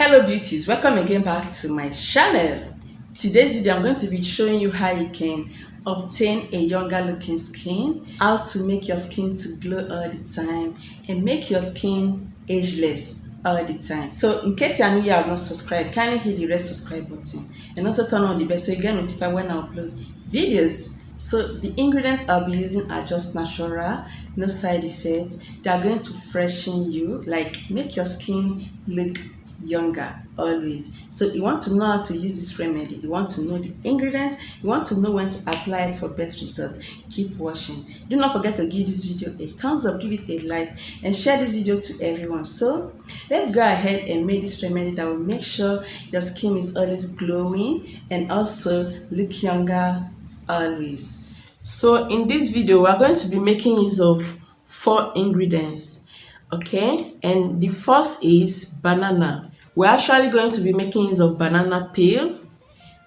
Hello beauties, welcome again back to my channel. Today's video I'm going to be showing you how you can obtain a younger looking skin, how to make your skin to glow all the time and make your skin ageless all the time. So in case you are new, you have not subscribed, kindly hit the red subscribe button and also turn on the bell so you get notified when I upload videos. So the ingredients I'll be using are just natural, no side effects. They are going to freshen you, like make your skin look younger always. So you want to know how to use this remedy, you want to know the ingredients, you want to know when to apply it for best result. Keep watching. Do not forget to give this video a thumbs up, give it a like and share this video to everyone. So let's go ahead and make this remedy that will make sure your skin is always glowing and also look younger always. So in this video we're going to be making use of 4 ingredients, okay? And the first is banana. We're actually going to be making use of banana peel.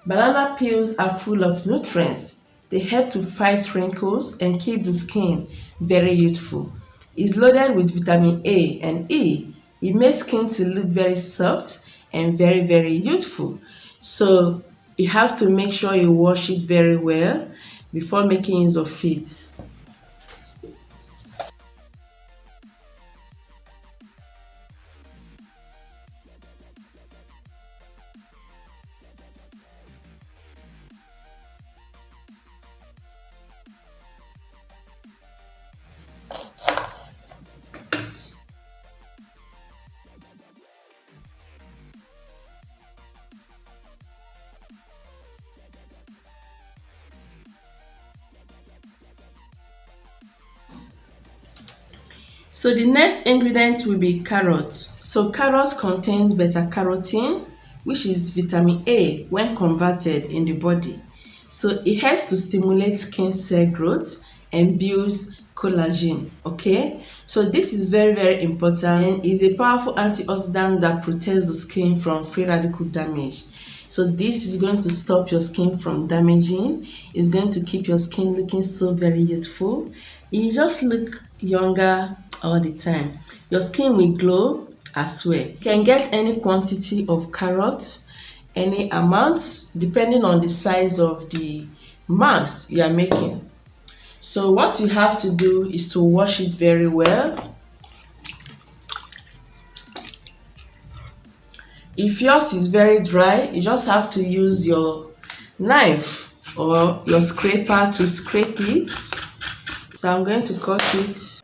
Banana peels are full of nutrients. They help to fight wrinkles and keep the skin very youthful. It's loaded with vitamin A and E. It makes skin to look very soft and very youthful. So you have to make sure you wash it very well before making use of it. So the next ingredient will be carrots. So carrots contains beta-carotene, which is vitamin A when converted in the body. So it helps to stimulate skin cell growth and builds collagen, okay? So this is very important. It's a powerful antioxidant that protects the skin from free radical damage. So this is going to stop your skin from damaging. It's going to keep your skin looking so very youthful. You just look younger all the time. Your skin will glow as well. You can get any quantity of carrots, any amount, depending on the size of the mask you are making. So what you have to do is to wash it very well. If yours is very dry, you just have to use your knife or your scraper to scrape it. So I'm going to cut it.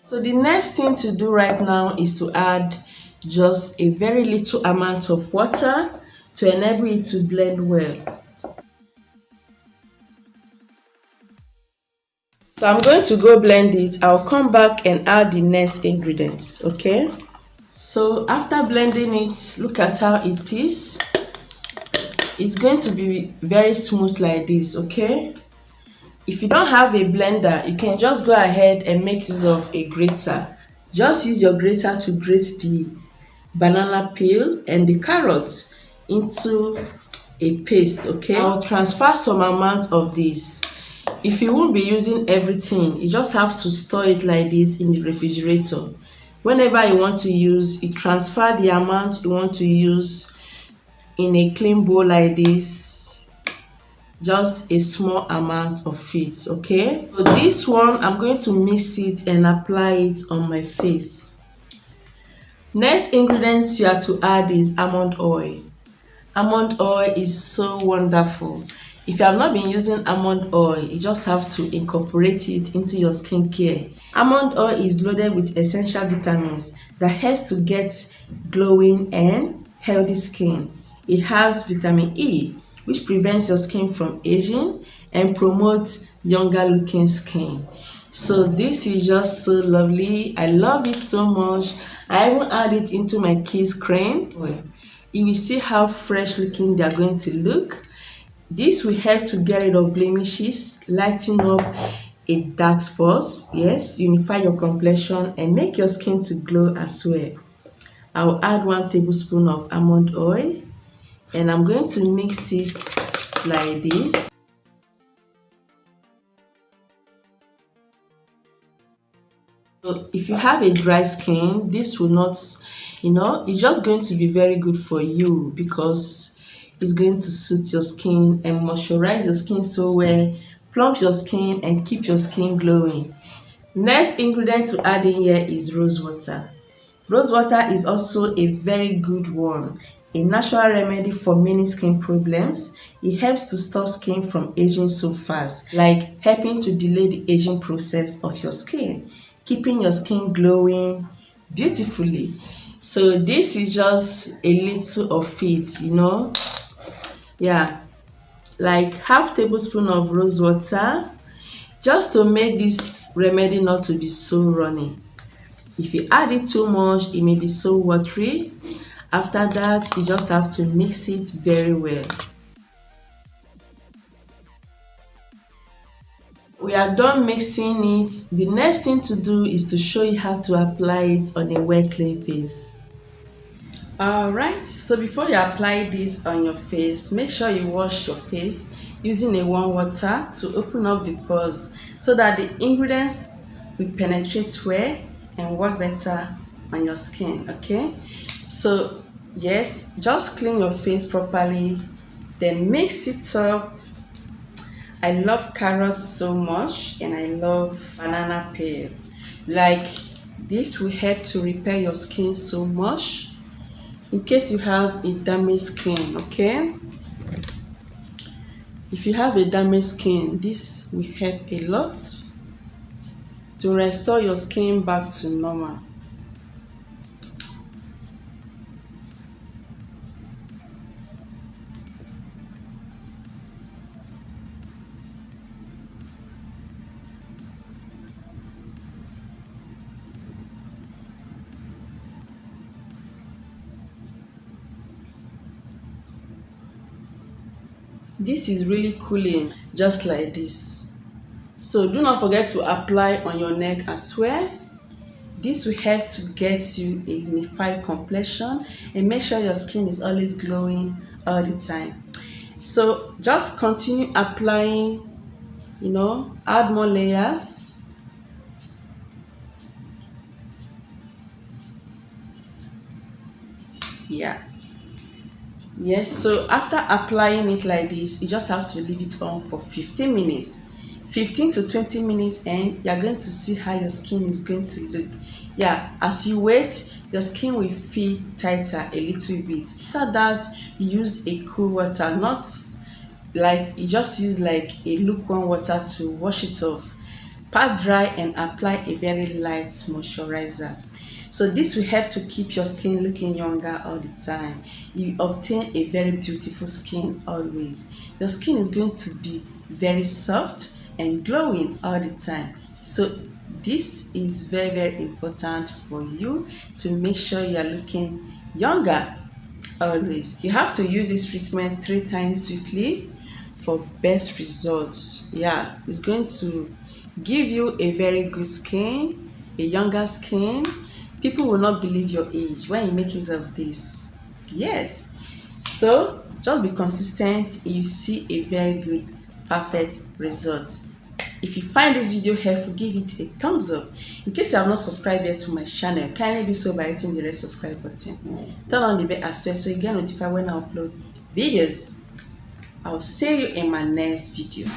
So the next thing to do right now is to add just a very little amount of water to enable it to blend well. So I'm going to go blend it. I'll come back and add the next ingredients, okay? So after blending it, look at how it is. It's going to be very smooth like this, okay? If you don't have a blender, you can just go ahead and make use of a grater. Just use your grater to grate the banana peel and the carrots into a paste, okay? I'll transfer some amount of this. If you won't be using everything, you just have to store it like this in the refrigerator. Whenever you want to use, you transfer the amount you want to use in a clean bowl like this. Just a small amount of it, okay? So this one, I'm going to mix it and apply it on my face. Next ingredient you have to add is almond oil. Almond oil is so wonderful. If you have not been using almond oil, you just have to incorporate it into your skincare. Almond oil is loaded with essential vitamins that helps to get glowing and healthy skin. It has vitamin E, which prevents your skin from aging and promotes younger looking skin. So this is just so lovely. I love it so much. I even add it into my kids cream. You will see how fresh looking they are going to look. This will help to get rid of blemishes, lighten up a dark spots, yes, unify your complexion and make your skin to glow as well. I'll add 1 tablespoon of almond oil, and I'm going to mix it like this. So if you have a dry skin, this will not, it's just going to be very good for you because it's going to suit your skin and moisturize your skin so well, plump your skin and keep your skin glowing. Next ingredient to add in here is rose water. Rose water is also a very good one, a natural remedy for many skin problems. It helps to stop skin from aging so fast, like helping to delay the aging process of your skin, keeping your skin glowing beautifully. So this is just a little of it. Yeah, like half tablespoon of rose water, just to make this remedy not to be so runny. If you add it too much, it may be so watery. After that, you just have to mix it very well. We are done mixing it. The next thing to do is to show you how to apply it on a wet clean face. Alright, so before you apply this on your face, make sure you wash your face using a warm water to open up the pores so that the ingredients will penetrate well and work better on your skin. Okay, so yes, just clean your face properly, then mix it up. I love carrots so much, and I love banana peel. Like, this will help to repair your skin so much in case you have a damaged skin. Okay, if you have a damaged skin, this will help a lot to restore your skin back to normal. This is really cooling, just like this. So do not forget to apply on your neck as well. This will help to get you a unified complexion and make sure your skin is always glowing all the time. So just continue applying, add more layers. Yeah. Yes, so after applying it like this, you just have to leave it on for 15 minutes. 15 to 20 minutes, and you're going to see how your skin is going to look. Yeah, as you wait, your skin will feel tighter a little bit. After that, you use a cool water, not like you just use like a lukewarm water to wash it off. Pat dry and apply a very light moisturizer. So this will help to keep your skin looking younger all the time. You obtain a very beautiful skin always. Your skin is going to be very soft and glowing all the time. So this is very, very important for you to make sure you are looking younger always. You have to use this treatment 3 times weekly for best results. Yeah, it's going to give you a very good skin, a younger skin. People will not believe your age when you make use of this. Yes, so just be consistent, you see a very good, perfect result. If you find this video helpful, give it a thumbs up. In case you have not subscribed yet to my channel, kindly do so by hitting the red subscribe button. Turn on the bell as well so you get notified when I upload videos. I will see you in my next video.